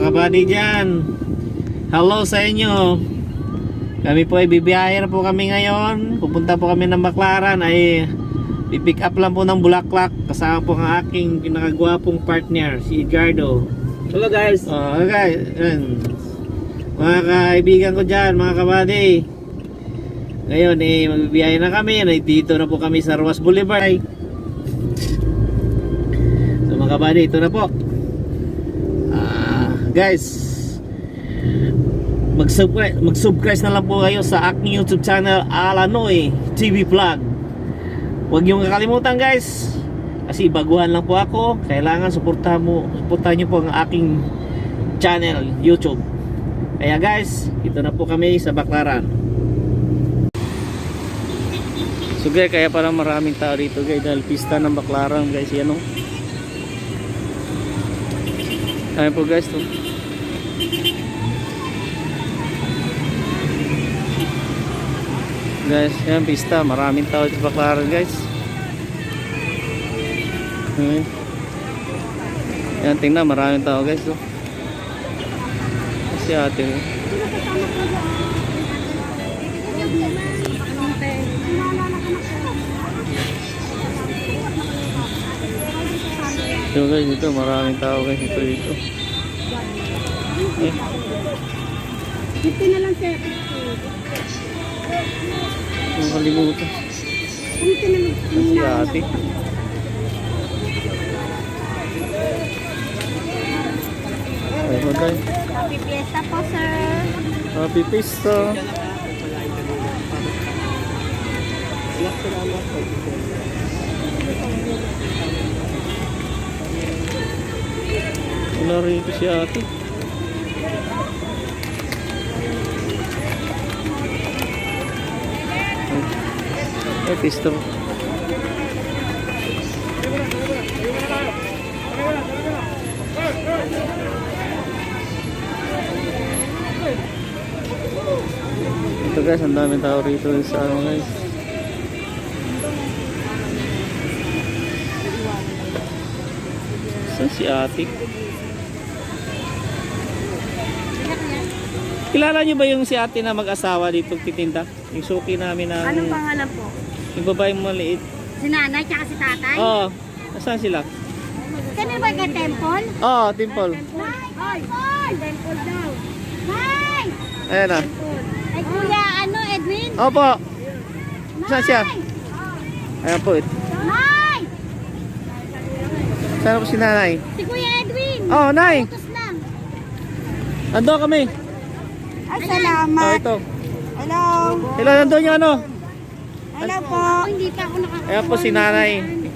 kabady dyan, hello sa inyo. Kami po ay bibiyahe na po kami ngayon. Pupunta po kami ng Baclaran. Ay pipick up lang po ng Bulaklak. Kasama po ang aking pinakagwapong partner, si Edgardo. Hello guys. Okay, mga kaibigan ko dyan, mga kabady, ngayon magbibiyahe na kami. Dito na po kami sa Ruas Boulevard. So mga kabady, ito na po. Guys, mag-subscribe na lang po kayo sa aking YouTube channel, Alanoy TV Vlog. Huwag nyo kakalimutan guys, kasi baguhan lang po ako. Kailangan suportahan nyo po ang aking channel YouTube. Kaya guys, ito na po kami sa Baclaran. So guys, kaya parang maraming tao dito guys, dahil pista ng Baclaran guys. Yan o. Ayan po guys to. Guys, yan pista, maraming tao sa Baclaran guys. Yan, tingnan, maraming tao guys to. Kasi ate ito guys, ito maraming tao guys ito dito. Ito na lang sir. Nakalimutan. Ito na lang. Kasi ate. Ay magay. Happy Fiesta po sir. Happy Fiesta. Wala rin ito si ate. Ay, pista mo. Ito guys, ang daming tao rito sa ano guys. Saan si ate? Kilala niyo ba yung si ate na mag-asawa dito titinda? Yung suki namin ng... Anong pangalan po? Yung babaeng maliit. Si nanay tsaka si tatay? Oo. Nasaan sila? Kami ba yung temple? Oo, Dimple. Ay, temple daw. Nay! Ayan na. Ay kuya, ano Edwin? Opo. Saan siya? Ayan po. Nay! Saan po si nanay? Si kuya Edwin! Oo, nay. Utos lang. Ando kami. Ay, Oh, salamat. ito. Hello. Hello, nandun yung ano. Hello po. Hindi pa ako nakakakuha. Ayan po si nanay.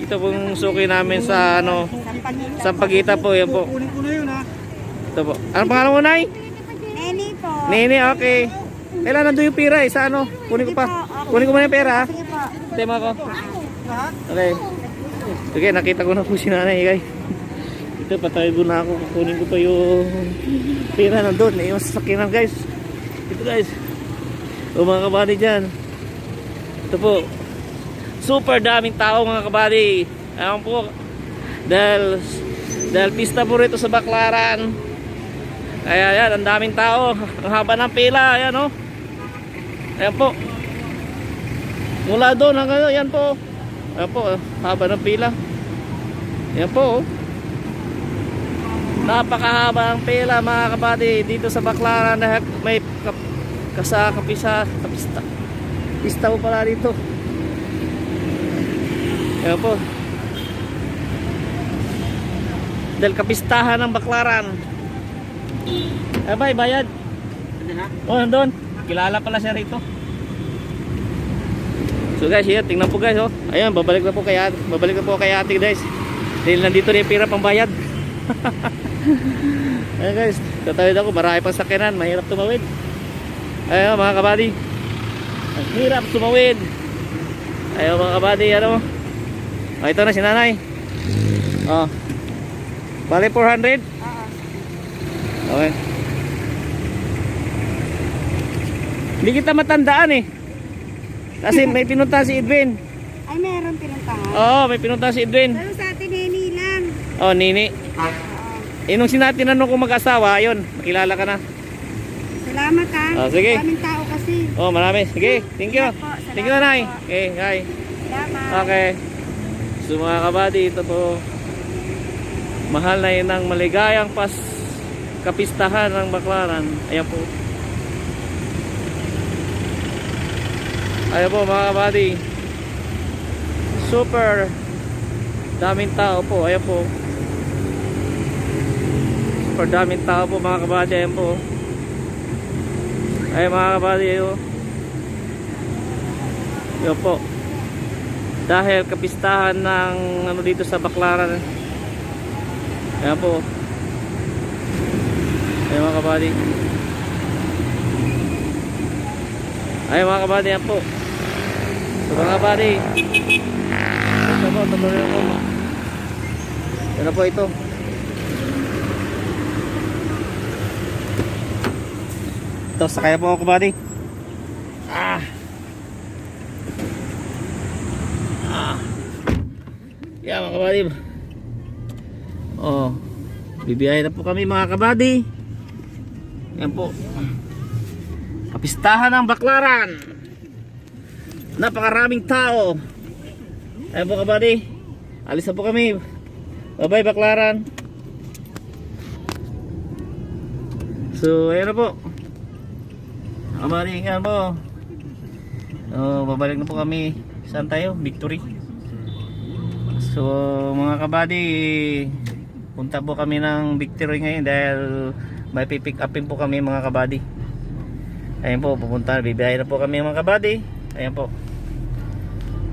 Ito pong suki namin sa ano. Sampagita po. Yan po. Kunin ko na yun ha. Ito po. Anong pangalan mo, nay? Neni po. Nene, okay. Kailan nandun yung pera eh. Sa ano? Kunin ko pa. Kunin ko muna yung pera ha. Sige po. Tema ko. Okay. Sige, nakita ko na po si nanay guys. Ito, patay ko na ako. Kunin ko pa yung pera nandun. Yung sasakinan guys. Ito guys. O mga kabady dyan. Ito po. Super daming tao mga kabady. Ayan po. Dahil pista po rito sa Baclaran. Kaya yan, ang daming tao. Ang haba ng pila. Ayan o. Ayan po. Mula doon hanggang yan po. Ayan po, haba ng pila. Ayan po. Napakahaba ang pila mga kabady dito sa Baclaran. May pista po pala dito. Ayan po. Dahil kapistahan ng Baclaran. Eh bay, bayad. Oh, nandun. Kilala pala siya rito. So guys, yan, tingnan po guys, oh. Ayun, babalik na po kay ate guys. Dahil nandito na yung pira pang bayad. Ayun guys, tatawid ako, marami pang sakyanan, mahirap tumawid. Ayun mga kabady. Ang hirap tumawid. Ayun mga kabady, ano. Oh, ito na si nanay. Oh. Bale 400? Okay. Hindi kita matandaan eh. Kasi may pinunta si Edwin. Ay, meron pinuntahan. Oo, may pinunta si Edwin. Pero sa atin, Neni lang. Oh, Nini. Nung tinanong ko mag-asawa, ayun, makilala ka na. Salamat ha. Sige. Maraming tao kasi. Oh, marami. Sige, thank you. Salamat po, Thank you, Nanay. salamat po. Okay, hi. Salamat. Okay. So mga kabady, ito po. Mahal na yun ang maligayang kapistahan ng Baclaran. Ayan po. Ayan po mga kabady. Super daming tao po. Ayan po. Super daming tao po mga kabady. Ayan po. Ayan mga kabady. Ayan po. Dahil kapistahan ng ano dito sa Baclaran. Ayan po. Ayan mga kabady. Ayan mga kabady. Ayan po. So mga kabady. Ito po. Tuloy na po. Ito na po ito. Ito. Sakaya po ako kabady. Yan mga kabady. Oh, bibiyahe na po kami mga kabady. Yan po. Kapistahan ng Baclaran. Napakaraming tao. Ayan po kabady. Alis na po kami. Bye bye Baclaran. So ayan na po. Kabady, yan po. Oh, babalik na po kami. Saan tayo? Victory. So mga kabady, punta po kami ng Victory ngayon dahil may pipick upin po kami mga kabady. Ayan po, pupunta, bibiyahe na po kami mga kabady. Ayan po.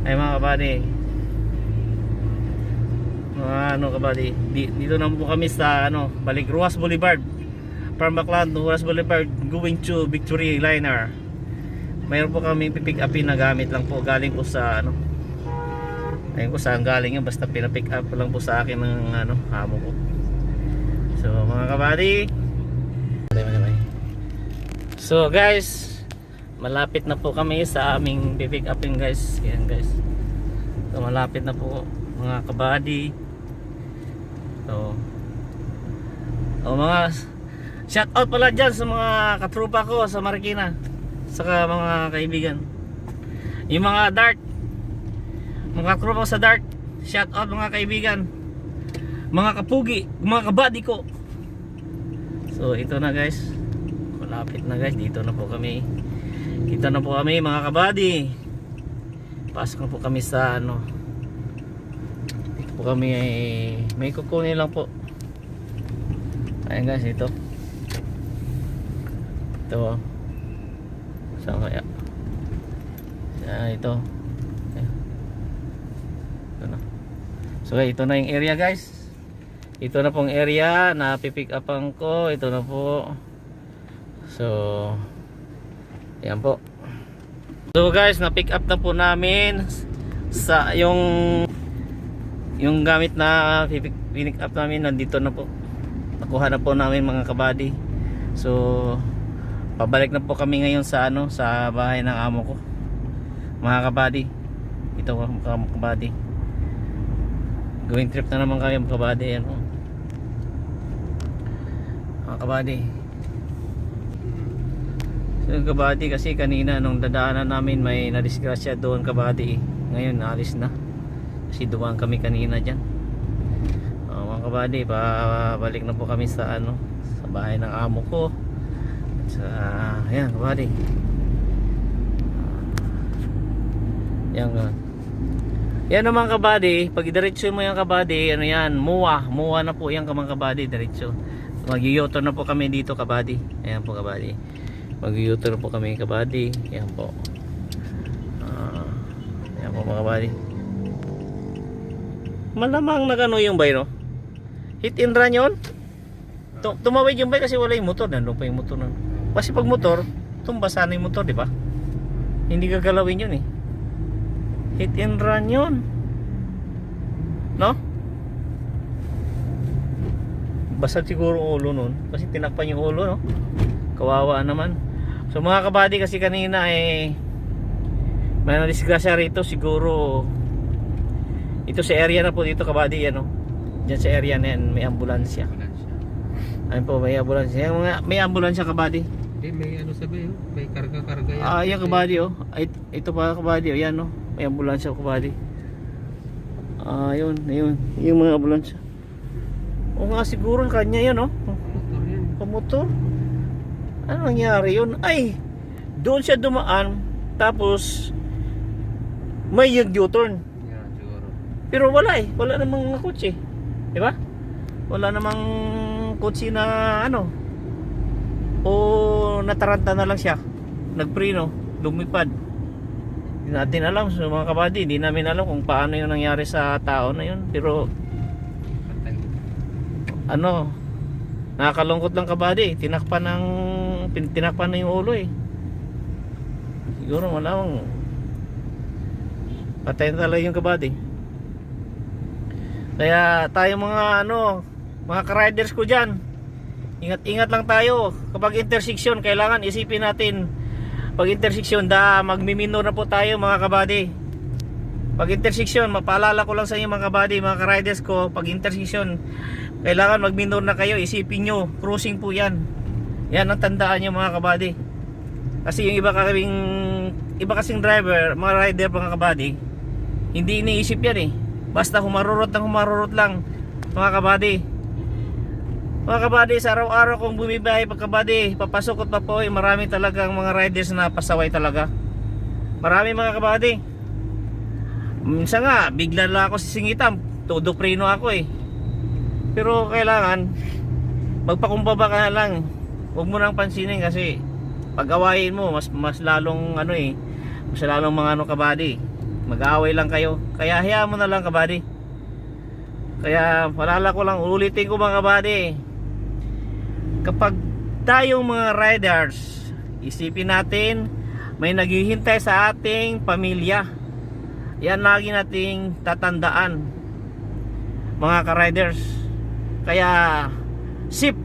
Ayan mga kabady. Ano kabady, dito na po kami sa balik Ruas Boulevard. From Baclaran to Ruas Boulevard going to Victory Liner. Mayroon po kami pipick upin na gamit lang po, galing po sa ayun ko saan galing yun, basta pinapick up lang po sa akin ng amo ko. So mga kabady, so guys, malapit na po kami sa aming pipick upin guys. Yan guys, so malapit na po mga kabady. So mga shout out pala dyan sa mga katrupa ko sa Marikina, saka mga kaibigan, yung mga dart, mga crew sa dart, shout out mga kaibigan, mga kapugi, mga kabady ko. So ito na guys, malapit na guys, dito na po kami, kita na po kami mga kabady. Pasok na po kami sa dito po kami, may kukunin lang po. Ayan guys, ito saan kaya? Ito. So ito na yung area guys. Ito na pong area na pipick upan ko. Ito na po. So yan po. So guys, na pick up na po namin sa yung gamit na pick up namin, nandito na po. Nakuha na po namin mga kabady. So pabalik na po kami ngayon sa sa bahay ng amo ko. Mga kabady. Ito mga kabady. Going trip na naman kami mga kabady. Yan po. Mga kabady. So yung kabady kasi kanina nung dadaanan namin may nadisgrasya doon kabady. Ngayon naalis na. Kasi dumaan kami kanina dyan. Mga kabady, pabalik na po kami sa sa bahay ng amo ko. Ayan kabady. Yan naman kabady, pag diretso mo yung kabady, yan, muwa na po yan mga kabady, diretso. Mag-u-turn na po kami dito kabady. Ayan po kabady. Mag-u-turn po kami kabady. Ayan po. Ayan po mga kabady. Malamang nagano yung bay, no? Hit and run yun. Tumawid yung bay kasi wala yung motor. Nandun pa yung motor na. Kasi pag motor, tumba sana yung motor, di ba? Hindi gagalawin yun eh. Hit and run yun, no? Basag siguro ulo nun, kasi tinakpan yung ulo, no? Kawawa naman. So mga kabady, kasi kanina may nadisgrasya rito. Siguro ito sa area na po dito kabady, yan, no? Diyan sa area na yan may ambulansya. Ayun po, may ambulansya. Yung mga, may ambulansya kabady. Hindi, may ano sabi, oh. May karga-karga yan. Ah, yan kabady oh. Ay, ito pa kabady oh. Yan oh. May ambulansya kabady. Ah, yun. Yung mga ambulansya. O nga siguro kanya yan oh. Motor yan. Kamotor. Ano nangyari yun? Ay, doon siya dumaan. Tapos, may U-turn. Yan, siguro. Pero wala eh. Wala namang kotse. Di ba? Wala namang kotse na ano. O nataranta na lang siya. Nagpreno. Lumipad. Hindi natin alam sa mga kabady. Hindi namin alam kung paano yung nangyari sa tao na yun. Pero Patay. ano, nakakalungkot lang kabady. Tinakpan na yung ulo eh. Siguro malamang patay na talaga yung kabady. Kaya tayo mga ano, mga ka-riders ko dyan, ingat-ingat lang tayo. Kapag intersection, kailangan isipin natin, pag intersection, magmiminor na po tayo mga kabady. Pag intersection, mapaalala ko lang sa inyo mga kabady, mga ka-riders ko, pag intersection, kailangan magminor na kayo. Isipin nyo, cruising po yan. Yan ang tandaan nyo mga kabady. Kasi yung iba kasing driver, mga rider mga kabady, hindi iniisip yan eh. Basta humarurot lang mga kabady. Mga kabady, sa araw-araw kong bumibiyahe pagkabady, papasok at papoy, marami talagang mga riders na pasaway talaga. Marami mga kabady. Minsan nga, bigla lang ako sisingitan, todo preno ako eh. Pero kailangan magpakumbaba ka na lang. Huwag mo nang pansinin kasi pag awayin mo, mas lalong ano eh, mas lalong mga ano kabady. Mag-aaway lang kayo. Kaya hayaan mo na lang kabady. Kaya palala ko lang, ulitin ko mga kabady. Kapag tayong mga riders, isipin natin, may naghihintay sa ating pamilya. Yan lagi nating tatandaan mga ka-riders. Kaya sip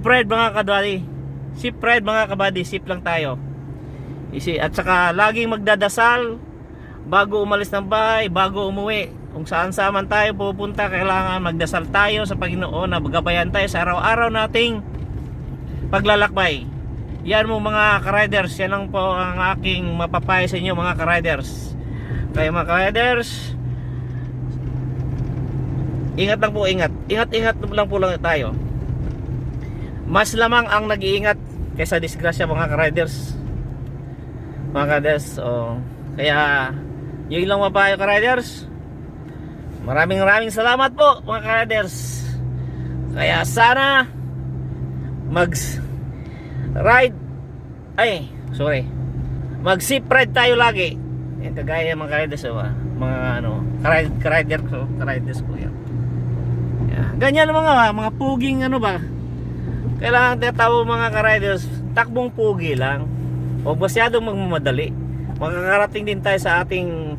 ride mga kabady. Sip ride mga kabady, sip lang tayo. At saka laging magdadasal bago umalis ng bahay, bago umuwi. Kung saan man tayo pupunta, kailangan magdasal tayo sa Panginoon na gabayan tayo sa araw-araw nating paglalakbay. Yan mo mga ka-riders, yan lang po ang aking mapapayo sa inyo mga ka-riders. Kaya mga ka-riders, ingat lang po, ingat lang po lang tayo. Mas lamang ang nag-iingat kaysa disgrasya mga ka-riders. Mga ka-riders, kaya yung ilang mapayo ka-riders, maraming salamat po mga ka-riders. Kaya sana mag-sip ride tayo lagi. Yan, kagaya mga ka-riders, mga ano, ka-riders ko yan. Yan. Ganyan mga puging ano ba. Kailangan tatawo mga ka-riders, takbong pugi lang. Huwag masyadong magmamadali. Makakarating din tayo sa ating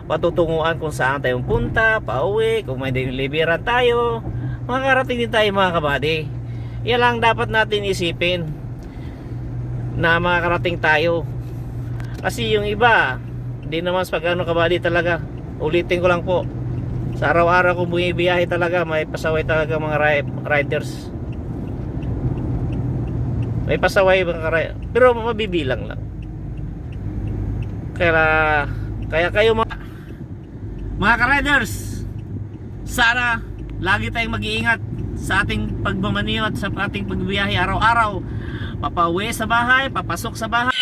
patutunguhan kung saan tayo punta, pauwi, kung may deliveran tayo. Makakarating din tayo mga kabady. Yan lang dapat natin isipin na makakarating tayo. Kasi yung iba, hindi naman sa pag-ano kabady talaga. Ulitin ko lang po. Sa araw-araw kung bumibiyahe talaga, may pasaway talaga mga riders. May pasaway mga pero mabibilang lang. Kaya kayo mga ka-riders, sana lagi tayong mag-iingat sa ating pagmamaniho at sa ating pagbiyahe araw-araw. Papauwi sa bahay, papasok sa bahay.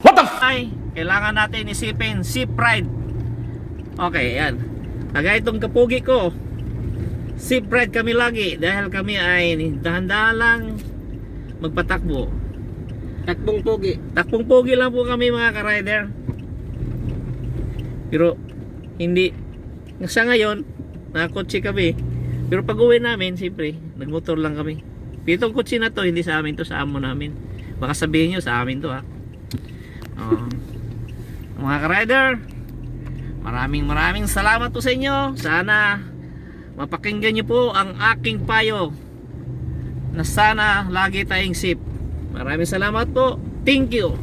What the f***? Kailangan natin isipin, sip ride. Okay, yan. Kagaya itong kapugi ko, sip ride kami lagi dahil kami ay dahan-dahan lang magpatakbo. Takbong Takbong pogi lang po kami mga ka-rider. Pero hindi sa ngayon nakakotse kami. Pero pag uwi namin, siyempre nagmotor lang kami. Pitong kotse na to, hindi sa amin to, sa amo namin. Baka sabihin nyo sa amin to ha. Mga ka-rider, maraming salamat po sa inyo. Sana mapakinggan nyo po ang aking payo na sana lagi tayong safe. Maraming salamat po. Thank you.